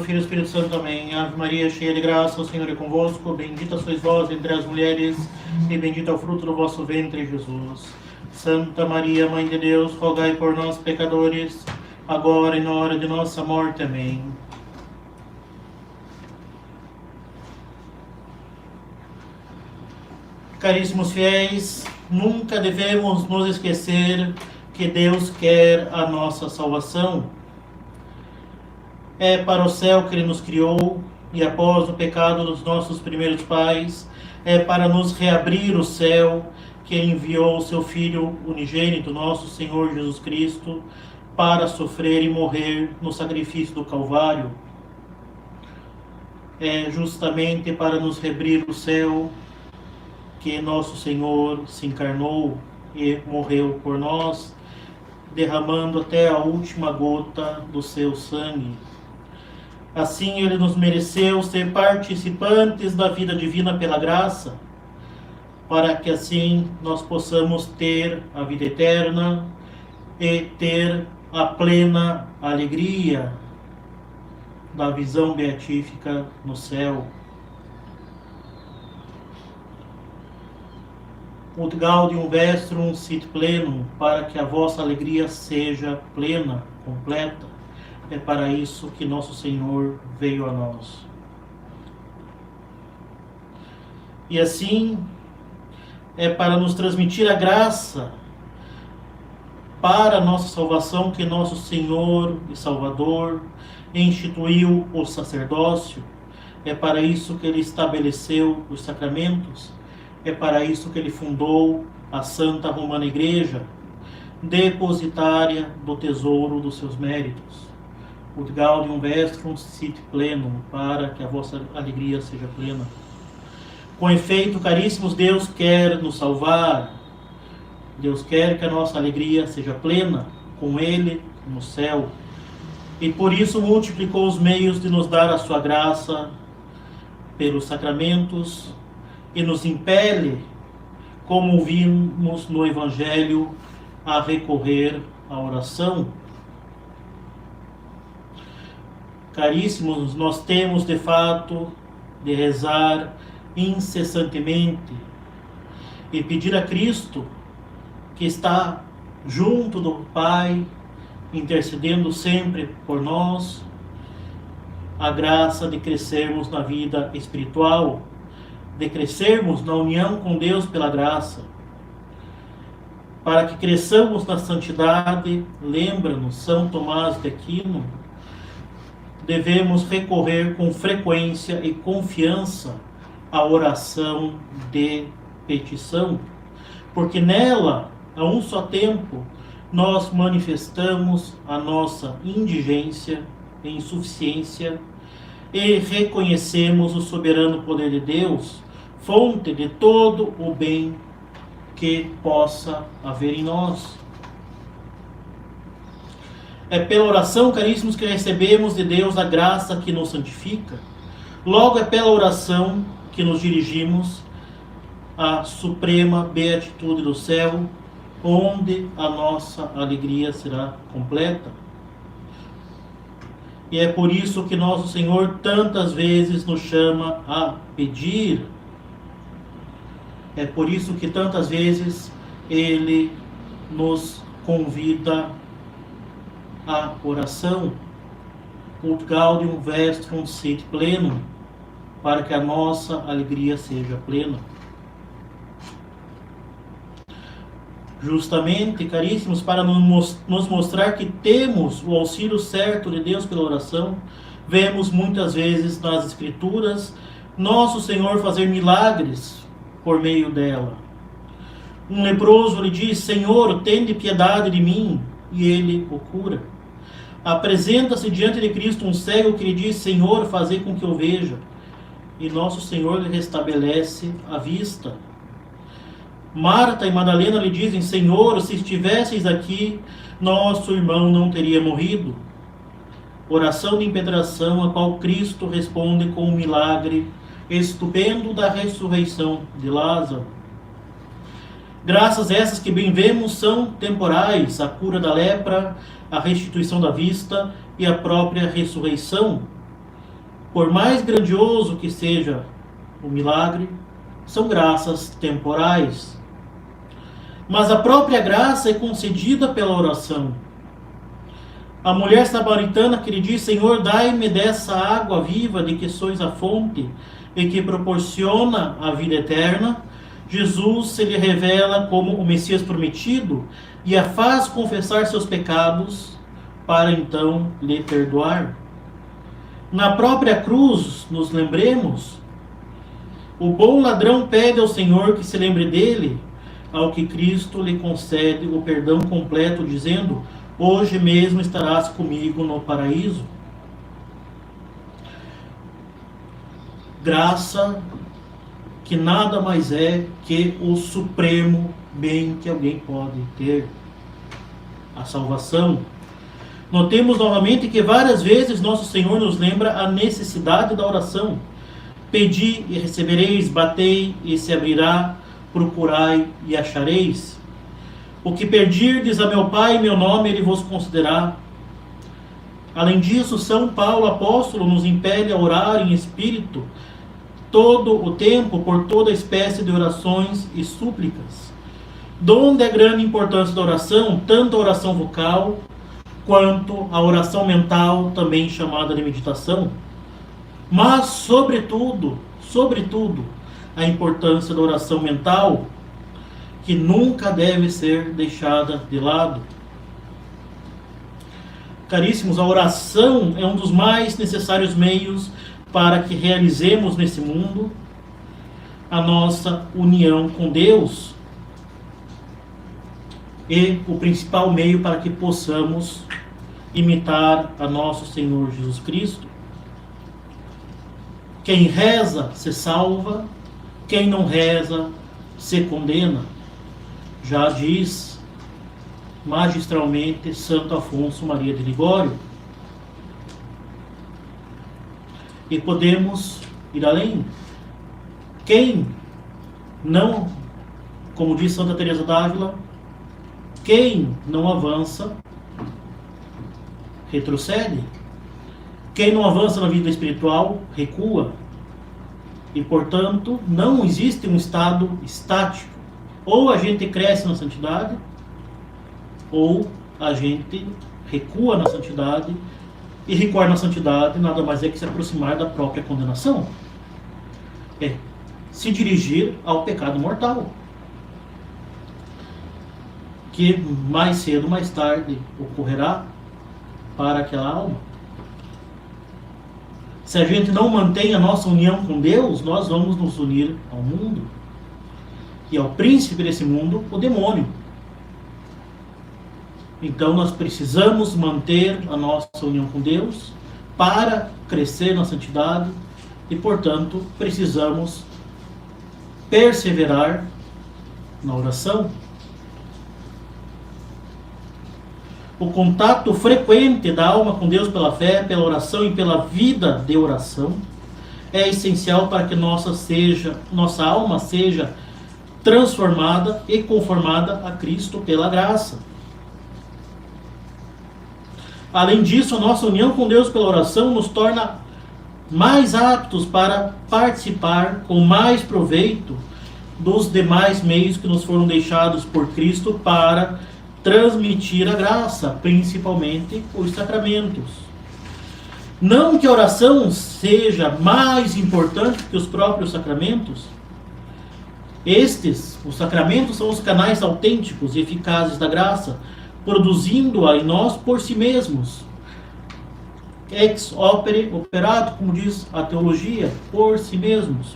Filho e do Espírito Santo. Amém. Ave Maria, cheia de graça, o Senhor é convosco. Bendita sois vós entre as mulheres, e bendito é o fruto do vosso ventre, Jesus. Santa Maria, Mãe de Deus, rogai por nós, pecadores, agora e na hora de nossa morte. Amém. Caríssimos fiéis, nunca devemos nos esquecer que Deus quer a nossa salvação. É para o céu que Ele nos criou, e após o pecado dos nossos primeiros pais, é para nos reabrir o céu que enviou o seu Filho unigênito, nosso Senhor Jesus Cristo, para sofrer e morrer no sacrifício do Calvário. É justamente para nos reabrir o céu que nosso Senhor se encarnou e morreu por nós, derramando até a última gota do seu sangue. Assim Ele nos mereceu ser participantes da vida divina pela graça, para que assim nós possamos ter a vida eterna e ter a plena alegria da visão beatífica no céu. Ut gaudium vestrum sit plenum, para que a vossa alegria seja plena, completa. É para isso que nosso Senhor veio a nós. E assim, é para nos transmitir a graça para a nossa salvação que nosso Senhor e Salvador instituiu o sacerdócio. É para isso que Ele estabeleceu os sacramentos. É para isso que Ele fundou a Santa Romana Igreja, depositária do tesouro dos seus méritos. Ut gaudium vestrum sit plenum, para que a vossa alegria seja plena. Com efeito, caríssimos, Deus quer nos salvar. Deus quer que a nossa alegria seja plena com Ele no céu. E por isso multiplicou os meios de nos dar a sua graça pelos sacramentos e nos impele, como vimos no Evangelho, a recorrer à oração. Caríssimos, nós temos de fato de rezar incessantemente e pedir a Cristo, que está junto do Pai, intercedendo sempre por nós, a graça de crescermos na vida espiritual, de crescermos na união com Deus pela graça. Para que cresçamos na santidade, lembra-nos São Tomás de Aquino, devemos recorrer com frequência e confiança à oração de petição, porque nela, a um só tempo, nós manifestamos a nossa indigência e insuficiência e reconhecemos o soberano poder de Deus, fonte de todo o bem que possa haver em nós. É pela oração, caríssimos, que recebemos de Deus a graça que nos santifica. Logo é pela oração que nos dirigimos à suprema beatitude do céu, onde a nossa alegria será completa. E é por isso que nosso Senhor tantas vezes nos chama a pedir. É por isso que tantas vezes Ele nos convida à oração. Ut gaudium vestrum sit plenum, para que a nossa alegria seja plena. Justamente, caríssimos, para nos mostrar que temos o auxílio certo de Deus pela oração, vemos muitas vezes nas Escrituras nosso Senhor fazer milagres por meio dela. Um leproso lhe diz: Senhor, tende piedade de mim, e Ele o cura. Apresenta-se diante de Cristo um cego que lhe diz: Senhor, fazei com que eu veja, e nosso Senhor lhe restabelece a vista. Marta e Madalena lhe dizem: Senhor, se estivesseis aqui, nosso irmão não teria morrido. Oração de impetração a qual Cristo responde com o milagre estupendo da ressurreição de Lázaro. Graças essas que bem vemos são temporais: a cura da lepra, a restituição da vista e a própria ressurreição. por mais grandioso que seja o milagre, são graças temporais. Mas a própria graça é concedida pela oração. A mulher samaritana que lhe diz: Senhor, dai-me dessa água viva de que sois a fonte e que proporciona a vida eterna, Jesus se lhe revela como o Messias prometido e a faz confessar seus pecados para então lhe perdoar. Na própria cruz, nos lembremos, o bom ladrão pede ao Senhor que se lembre dele, ao que Cristo lhe concede o perdão completo, dizendo: hoje mesmo estarás comigo no paraíso. Graça que nada mais é que o supremo bem que alguém pode ter, a salvação. Notemos novamente que várias vezes nosso Senhor nos lembra a necessidade da oração. Pedi e recebereis, batei e se abrirá, procurai e achareis. O que pedirdes a meu Pai em meu nome, Ele vos concederá. Além disso, São Paulo apóstolo nos impele a orar em espírito todo o tempo por toda espécie de orações e súplicas. Donde a grande importância da oração, tanto a oração vocal quanto a oração mental, também chamada de meditação. Mas, sobretudo, a importância da oração mental, que nunca deve ser deixada de lado. Caríssimos, a oração é um dos mais necessários meios para que realizemos nesse mundo a nossa união com Deus e o principal meio para que possamos imitar a nosso Senhor Jesus Cristo. Quem reza se salva, quem não reza se condena. Já diz magistralmente Santo Afonso Maria de Ligório. E podemos ir além. Quem não, como diz Santa Teresa d'Ávila, quem não avança, retrocede. Quem não avança na vida espiritual, recua. E, portanto, não existe um estado estático. Ou a gente cresce na santidade, ou a gente recua na santidade. E recuar na santidade nada mais é que se aproximar da própria condenação. É se dirigir ao pecado mortal, que mais cedo ou mais tarde ocorrerá para aquela alma. Se a gente não mantém a nossa união com Deus, nós vamos nos unir ao mundo e ao príncipe desse mundo, o demônio. Então nós precisamos manter a nossa união com Deus para crescer na santidade e, portanto, precisamos perseverar na oração. O contato frequente da alma com Deus pela fé, pela oração e pela vida de oração é essencial para que nossa alma seja transformada e conformada a Cristo pela graça. Além disso, a nossa união com Deus pela oração nos torna mais aptos para participar com mais proveito dos demais meios que nos foram deixados por Cristo para transmitir a graça, principalmente os sacramentos. Não que a oração seja mais importante que os próprios sacramentos. Os sacramentos, são os canais autênticos e eficazes da graça, produzindo-a em nós por si mesmos. Ex opere operato, como diz a teologia, por si mesmos.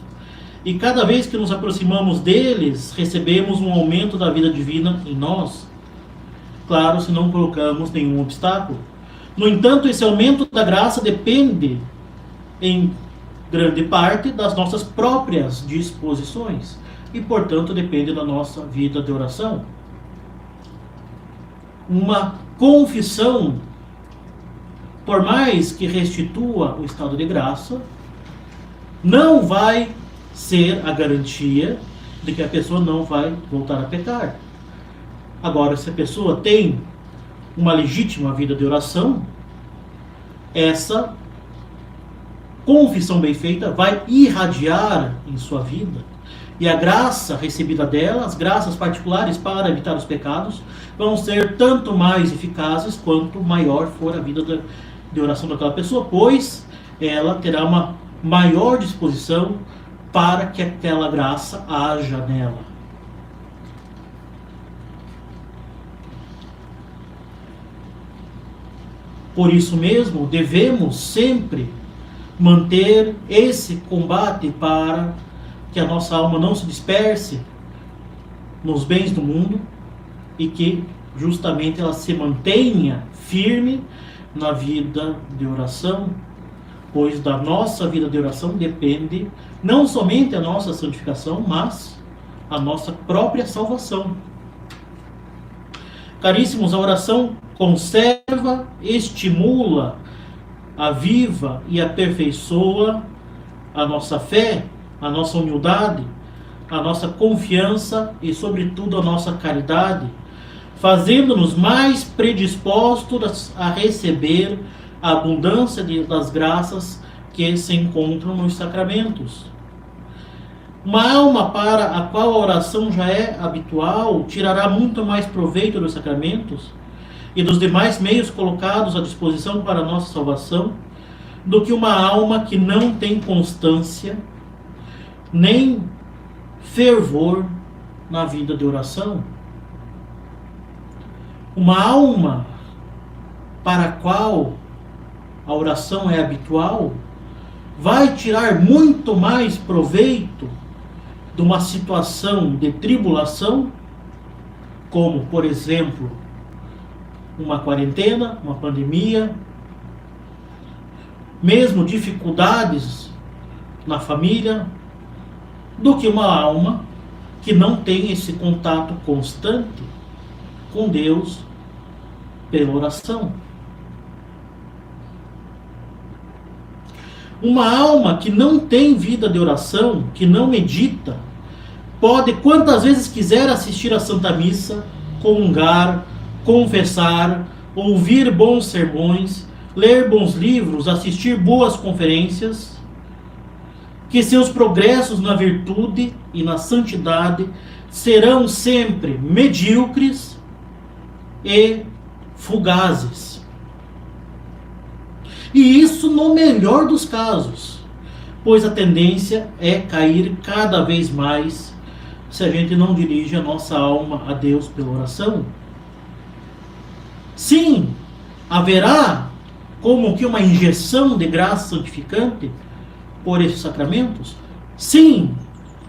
E cada vez que nos aproximamos deles, recebemos um aumento da vida divina em nós. Claro, se não colocamos nenhum obstáculo. No entanto, esse aumento da graça depende, em grande parte, das nossas próprias disposições. E, portanto, depende da nossa vida de oração. Uma confissão, por mais que restitua o estado de graça, não vai ser a garantia de que a pessoa não vai voltar a pecar. Agora, se a pessoa tem uma legítima vida de oração, essa confissão bem feita vai irradiar em sua vida. E a graça recebida dela, as graças particulares para evitar os pecados, vão ser tanto mais eficazes quanto maior for a vida de oração daquela pessoa, pois ela terá uma maior disposição para que aquela graça haja nela. Por isso mesmo, devemos sempre manter esse combate para que a nossa alma não se disperse nos bens do mundo e que justamente ela se mantenha firme na vida de oração, pois da nossa vida de oração depende não somente a nossa santificação, mas a nossa própria salvação. Caríssimos, a oração conserva, estimula, aviva e aperfeiçoa a nossa fé, a nossa humildade, a nossa confiança e, sobretudo, a nossa caridade, fazendo-nos mais predispostos a receber a abundância das graças que se encontram nos sacramentos. Uma alma para a qual a oração já é habitual tirará muito mais proveito dos sacramentos e dos demais meios colocados à disposição para a nossa salvação do que uma alma que não tem constância nem fervor na vida de oração. Uma alma para a qual a oração é habitual vai tirar muito mais proveito de uma situação de tribulação, como, por exemplo, uma quarentena, uma pandemia, mesmo dificuldades na família, do que uma alma que não tem esse contato constante com Deus pela oração. Uma alma que não tem vida de oração, que não medita, pode quantas vezes quiser assistir à Santa Missa, comungar, confessar, ouvir bons sermões, ler bons livros, assistir boas conferências, que seus progressos na virtude e na santidade serão sempre medíocres e fugazes. E isso no melhor dos casos, pois a tendência é cair cada vez mais se a gente não dirige a nossa alma a Deus pela oração. Sim, haverá como que uma injeção de graça santificante por esses sacramentos. Sim,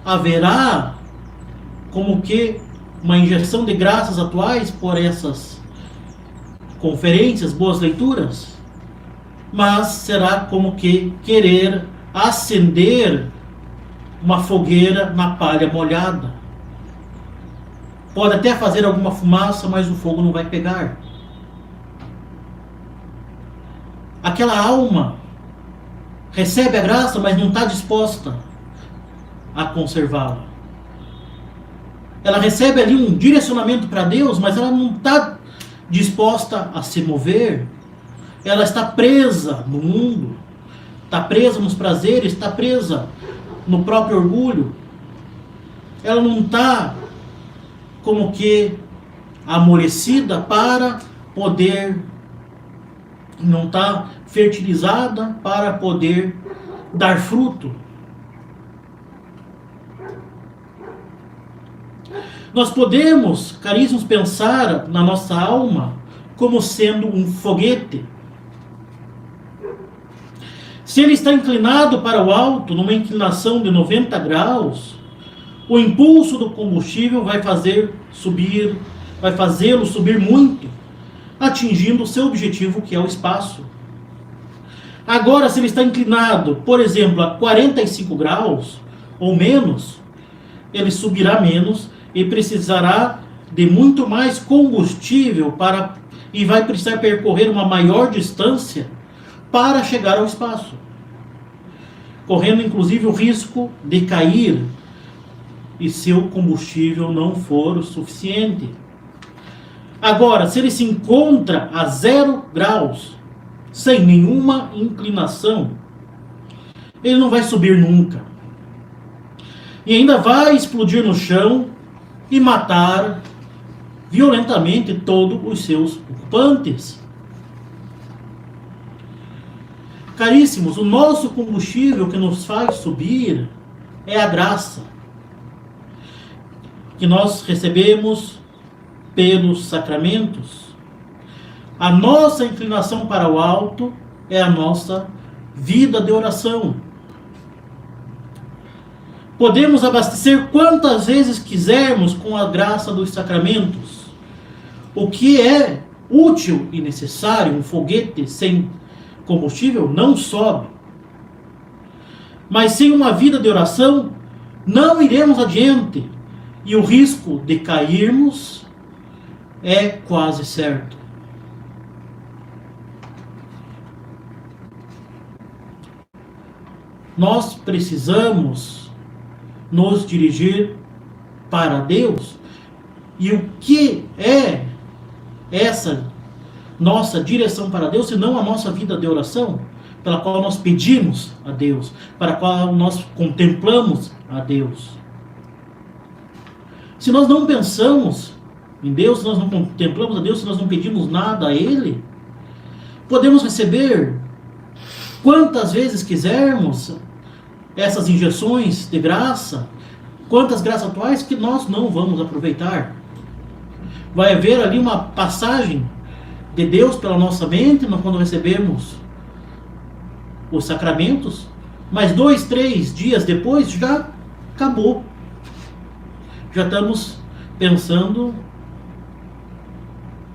haverá como que uma injeção de graças atuais por essas conferências, boas leituras. Mas será como que querer acender uma fogueira na palha molhada. Pode até fazer alguma fumaça, mas o fogo não vai pegar. Aquela alma recebe a graça, mas não está disposta a conservá-la. Ela recebe ali um direcionamento para Deus, mas ela não está disposta a se mover. Ela está presa no mundo, está presa nos prazeres, está presa no próprio orgulho. Ela não está como que amolecida para poder, não está fertilizada para poder dar fruto. Nós podemos, caríssimos, pensar na nossa alma como sendo um foguete. Se ele está inclinado para o alto, numa inclinação de 90 graus, o impulso do combustível vai fazê-lo subir muito, atingindo o seu objetivo, que é o espaço. Agora, se ele está inclinado, por exemplo, a 45 graus ou menos, ele subirá menos e precisará de muito mais combustível e vai precisar percorrer uma maior distância para chegar ao espaço, correndo inclusive o risco de cair e seu combustível não for o suficiente. Agora, se ele se encontra a 0 graus, sem nenhuma inclinação, ele não vai subir nunca. E ainda vai explodir no chão e matar violentamente todos os seus ocupantes. Caríssimos, o nosso combustível que nos faz subir é a graça que nós recebemos pelos sacramentos. A nossa inclinação para o alto é a nossa vida de oração. Podemos abastecer quantas vezes quisermos com a graça dos sacramentos. O que é útil e necessário, um foguete sem combustível, não sobe. Mas sem uma vida de oração, não iremos adiante. E o risco de cairmos é quase certo. Nós precisamos nos dirigir para Deus. E o que é essa nossa direção para Deus, se não a nossa vida de oração, pela qual nós pedimos a Deus, para a qual nós contemplamos a Deus? Se nós não pensamos em Deus, se nós não contemplamos a Deus, se nós não pedimos nada a Ele, podemos receber quantas vezes quisermos essas injeções de graça, quantas graças atuais que nós não vamos aproveitar. Vai haver ali uma passagem de Deus pela nossa mente quando recebemos os sacramentos, mas 2, 3 dias depois já acabou. Já estamos pensando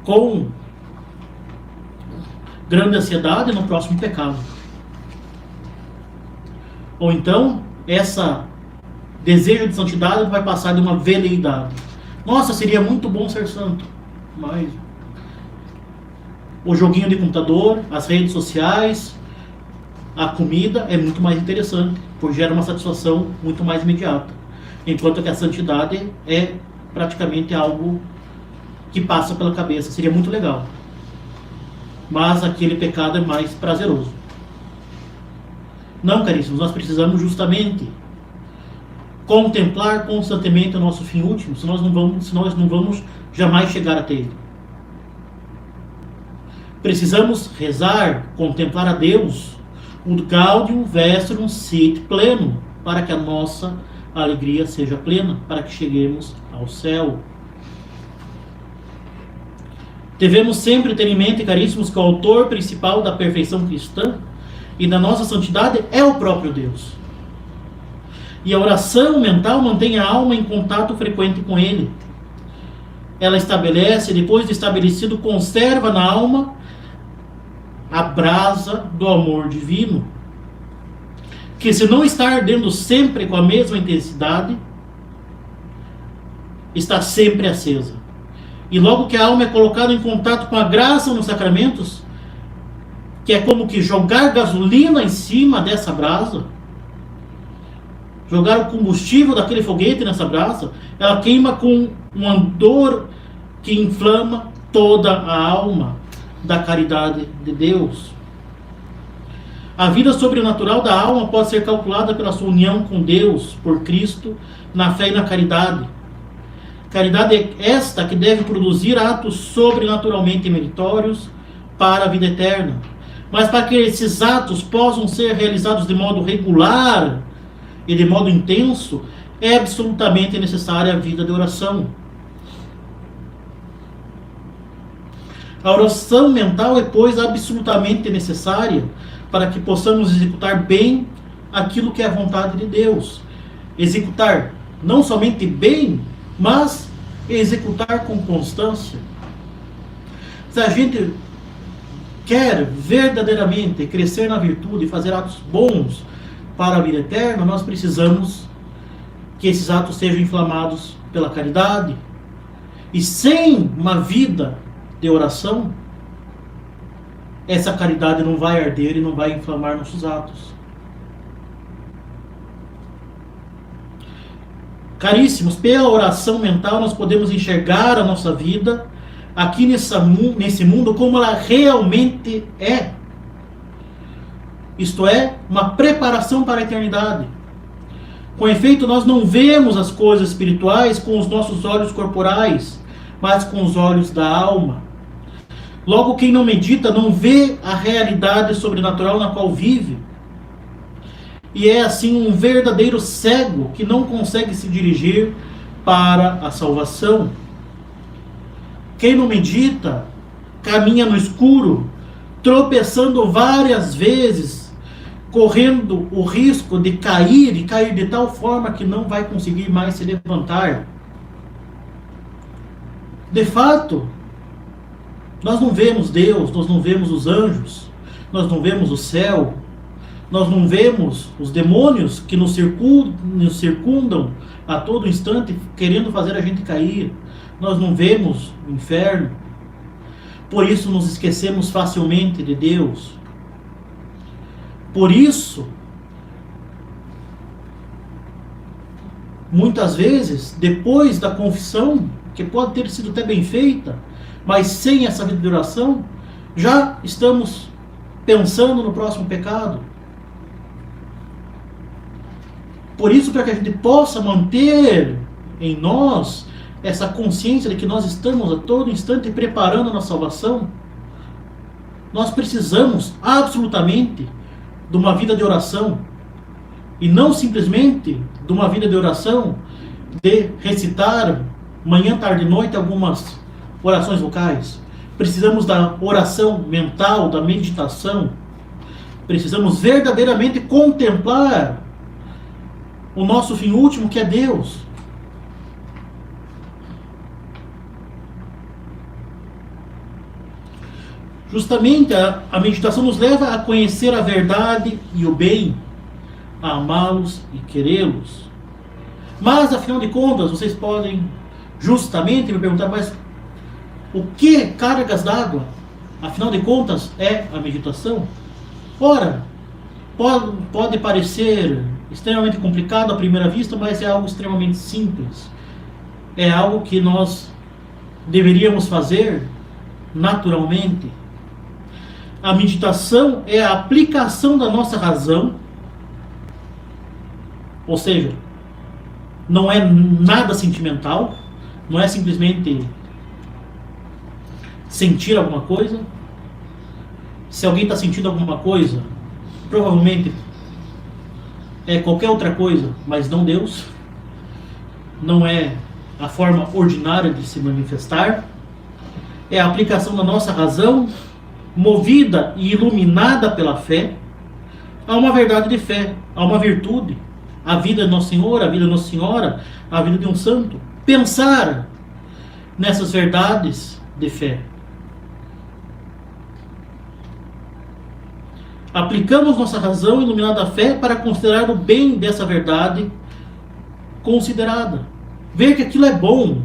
com grande ansiedade no próximo pecado. Ou então, essa desejo de santidade vai passar de uma veleidade. Nossa, seria muito bom ser santo, mas o joguinho de computador, as redes sociais, a comida é muito mais interessante, pois gera uma satisfação muito mais imediata. Enquanto que a santidade é praticamente algo que passa pela cabeça. Seria muito legal, mas aquele pecado é mais prazeroso. Não, caríssimos, nós precisamos justamente contemplar constantemente o nosso fim último, se nós não vamos jamais chegar até ele. Precisamos rezar, contemplar a Deus, o Gaudium Vestrum Sit pleno, para que a nossa alegria seja plena, para que cheguemos ao céu. Devemos sempre ter em mente, caríssimos, que o autor principal da perfeição cristã e da nossa santidade é o próprio Deus. E a oração mental mantém a alma em contato frequente com Ele. Ela estabelece, depois de estabelecido, conserva na alma a brasa do amor divino, que, se não está ardendo sempre com a mesma intensidade, está sempre acesa. E logo que a alma é colocada em contato com a graça nos sacramentos, que é como que jogar gasolina em cima dessa brasa, jogar o combustível daquele foguete nessa brasa, ela queima com um ardor que inflama toda a alma da caridade de Deus. A vida sobrenatural da alma pode ser calculada pela sua união com Deus, por Cristo, na fé e na caridade. Caridade é esta que deve produzir atos sobrenaturalmente meritórios para a vida eterna. Mas para que esses atos possam ser realizados de modo regular e de modo intenso, é absolutamente necessária a vida de oração. A oração mental é, pois, absolutamente necessária para que possamos executar bem aquilo que é a vontade de Deus. Executar não somente bem, mas executar com constância. Se a gente quer verdadeiramente crescer na virtude e fazer atos bons para a vida eterna, nós precisamos que esses atos sejam inflamados pela caridade. E sem uma vida de oração, essa caridade não vai arder e não vai inflamar nossos atos. Caríssimos, pela oração mental nós podemos enxergar a nossa vida aqui nesse mundo como ela realmente é. isto é, uma preparação para a eternidade. Com efeito, nós não vemos as coisas espirituais com os nossos olhos corporais, mas com os olhos da alma. Logo, quem não medita não vê a realidade sobrenatural na qual vive. E é assim um verdadeiro cego que não consegue se dirigir para a salvação. Quem não medita caminha no escuro, tropeçando várias vezes, correndo o risco de cair e cair de tal forma que não vai conseguir mais se levantar. De fato, nós não vemos Deus, nós não vemos os anjos, nós não vemos o céu, nós não vemos os demônios que nos circundam a todo instante, querendo fazer a gente cair. Nós não vemos o inferno. Por isso nos esquecemos facilmente de Deus. Por isso, muitas vezes, depois da confissão, que pode ter sido até bem feita, mas sem essa vida de oração, já estamos pensando no próximo pecado. Por isso, para que a gente possa manter em nós essa consciência de que nós estamos a todo instante preparando a nossa salvação, nós precisamos absolutamente de uma vida de oração. E não simplesmente de uma vida de oração de recitar manhã, tarde e noite algumas orações vocais. Precisamos da oração mental, da meditação. Precisamos verdadeiramente contemplar o nosso fim último, que é Deus. Justamente a meditação nos leva a conhecer a verdade e o bem, a amá-los e querê-los. Mas, afinal de contas, vocês podem justamente me perguntar, mas o que cargas d'água, afinal de contas, é a meditação? Ora, pode parecer extremamente complicado à primeira vista, mas é algo extremamente simples. É algo que nós deveríamos fazer naturalmente. A meditação é a aplicação da nossa razão, ou seja, não é nada sentimental, não é simplesmente sentir alguma coisa. Se alguém está sentindo alguma coisa, provavelmente é qualquer outra coisa, mas não Deus. Não é a forma ordinária de se manifestar. É a aplicação da nossa razão, movida e iluminada pela fé, a uma verdade de fé, a uma virtude, a vida de Nosso Senhor, a vida de Nossa Senhora, a vida de um santo. Pensar nessas verdades de fé. Aplicamos nossa razão iluminada à fé para considerar o bem dessa verdade considerada. Ver que aquilo é bom.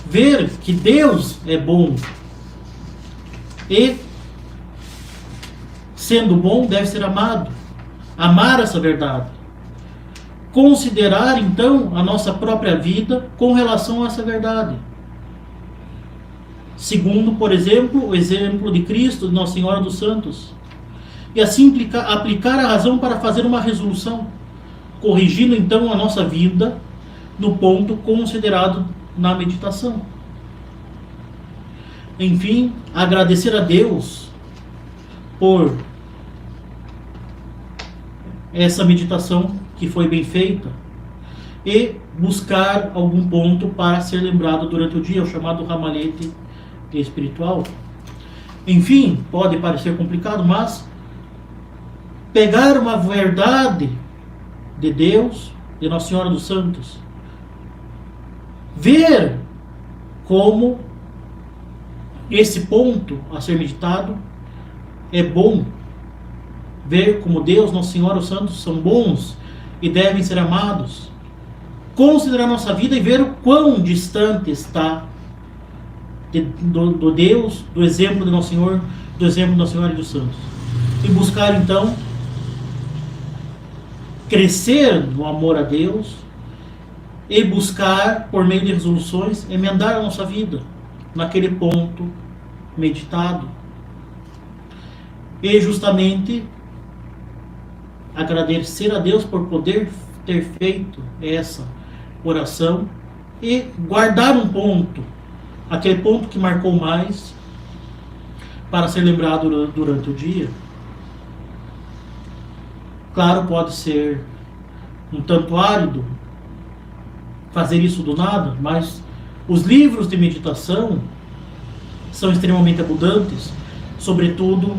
Ver que Deus é bom. E, sendo bom, deve ser amado. Amar essa verdade. Considerar, então, a nossa própria vida com relação a essa verdade. Segundo, por exemplo, o exemplo de Cristo, de Nossa Senhora dos Santos. E assim aplicar a razão para fazer uma resolução, corrigindo então a nossa vida no ponto considerado na meditação. Enfim, agradecer a Deus por essa meditação que foi bem feita e buscar algum ponto para ser lembrado durante o dia, o chamado ramalhete espiritual. Enfim, pode parecer complicado, mas pegar uma verdade de Deus, de Nossa Senhora dos Santos, ver como esse ponto a ser meditado é bom, ver como Deus, Nossa Senhora, os santos são bons e devem ser amados, considerar nossa vida e ver o quão distante está do Deus, do exemplo de Nosso Senhor, do exemplo de Nossa Senhora e dos santos, e buscar então crescer no amor a Deus e buscar, por meio de resoluções, emendar a nossa vida naquele ponto meditado. E justamente agradecer a Deus por poder ter feito essa oração e guardar um ponto, aquele ponto que marcou mais, para ser lembrado durante o dia. Claro, pode ser um tanto árido fazer isso do nada, mas os livros de meditação são extremamente abundantes, sobretudo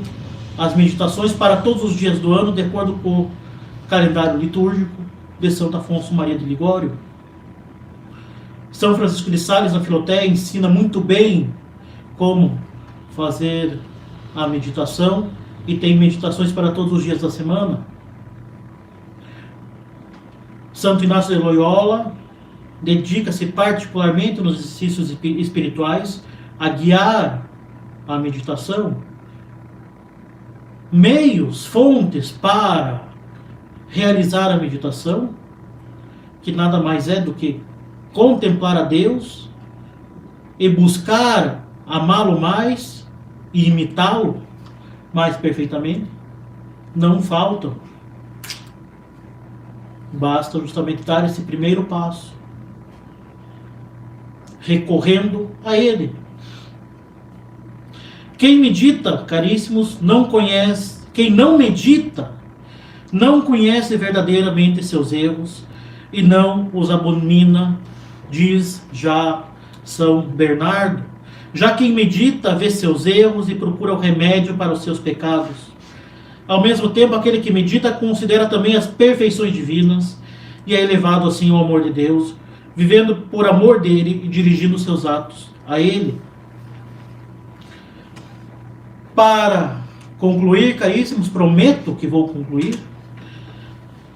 as meditações para todos os dias do ano, de acordo com o calendário litúrgico de Santo Afonso Maria de Ligório. São Francisco de Sales, na Filoteia, ensina muito bem como fazer a meditação, e tem meditações para todos os dias da semana. Santo Inácio de Loyola dedica-se particularmente nos exercícios espirituais a guiar a meditação. Meios, fontes para realizar a meditação, que nada mais é do que contemplar a Deus e buscar amá-lo mais e imitá-lo mais perfeitamente, não faltam. Basta justamente dar esse primeiro passo, recorrendo a Ele. Quem medita, caríssimos, não conhece, quem não medita, não conhece verdadeiramente seus erros e não os abomina, diz já São Bernardo. Já quem medita vê seus erros e procura o remédio para os seus pecados. Ao mesmo tempo, aquele que medita considera também as perfeições divinas e é elevado assim ao amor de Deus, vivendo por amor dele e dirigindo seus atos a Ele. Para concluir, caríssimos, prometo que vou concluir.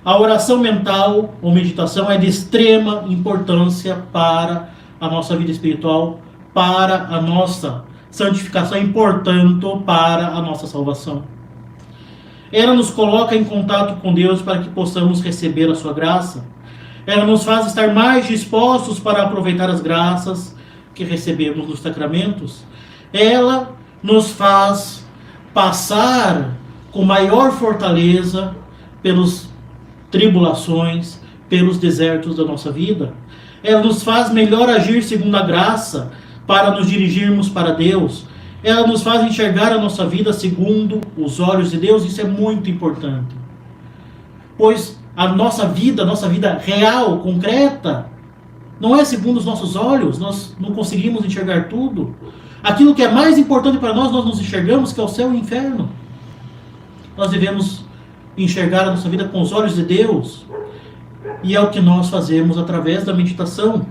A oração mental ou meditação é de extrema importância para a nossa vida espiritual, para a nossa santificação e, portanto, para a nossa salvação. Ela nos coloca em contato com Deus para que possamos receber a sua graça. Ela nos faz estar mais dispostos para aproveitar as graças que recebemos nos sacramentos. Ela nos faz passar com maior fortaleza pelas tribulações, pelos desertos da nossa vida. Ela nos faz melhor agir segundo a graça para nos dirigirmos para Deus. Ela nos faz enxergar a nossa vida segundo os olhos de Deus. Isso é muito importante, pois a nossa vida real, concreta, não é segundo os nossos olhos. Nós não conseguimos enxergar tudo. Aquilo que é mais importante para nós, nós nos enxergamos, que é o céu e o inferno. Nós devemos enxergar a nossa vida com os olhos de Deus, e é o que nós fazemos através da meditação.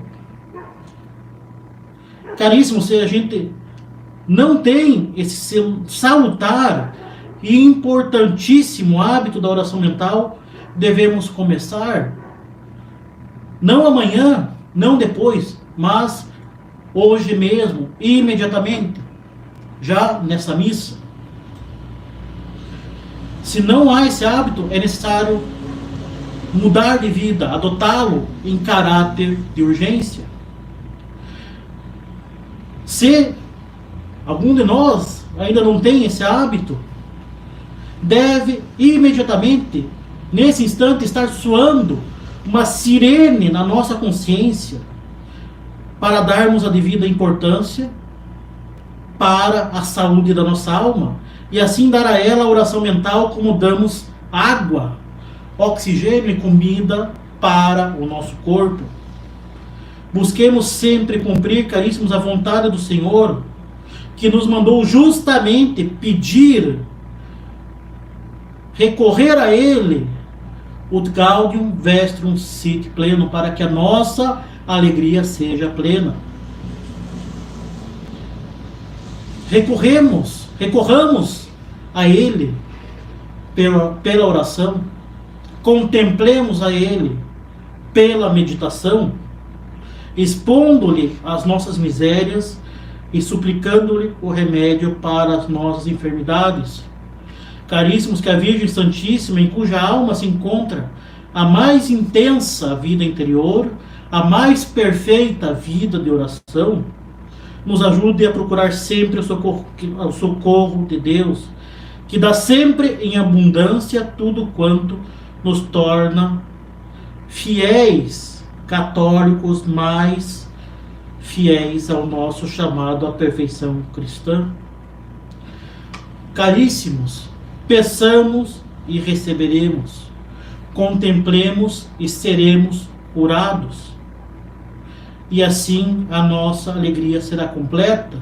Caríssimo, se a gente não tem esse salutar e importantíssimo hábito da oração mental, devemos começar, não amanhã, não depois, mas hoje mesmo, imediatamente, já nessa missa. Se não há esse hábito, é necessário mudar de vida, adotá-lo em caráter de urgência. Se algum de nós ainda não tem esse hábito, deve imediatamente, nesse instante, estar soando uma sirene na nossa consciência para darmos a devida importância para a saúde da nossa alma e assim dar a ela a oração mental como damos água, oxigênio e comida para o nosso corpo. Busquemos sempre cumprir, caríssimos, a vontade do Senhor, que nos mandou justamente pedir, recorrer a Ele, ut gaudium vestrum sit pleno, para que a nossa alegria seja plena. Recorramos a Ele pela oração, contemplemos a Ele pela meditação, expondo-lhe as nossas misérias e suplicando-lhe o remédio para as nossas enfermidades. Caríssimos, que a Virgem Santíssima, em cuja alma se encontra a mais intensa vida interior, a mais perfeita vida de oração, nos ajude a procurar sempre o socorro de Deus, que dá sempre em abundância tudo quanto nos torna fiéis, católicos, mais fiéis ao nosso chamado à perfeição cristã. Caríssimos, peçamos e receberemos, contemplemos e seremos curados, e assim a nossa alegria será completa,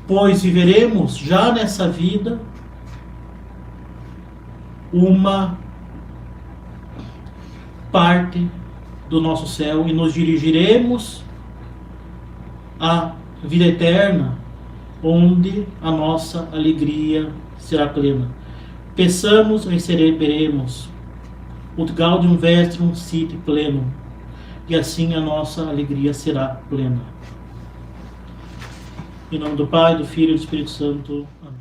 pois viveremos já nessa vida uma parte do nosso céu e nos dirigiremos à vida eterna, onde a nossa alegria será plena. Peçamos e receberemos, ut gaudium vestrum sit plenum, e assim a nossa alegria será plena. Em nome do Pai, do Filho e do Espírito Santo. Amém.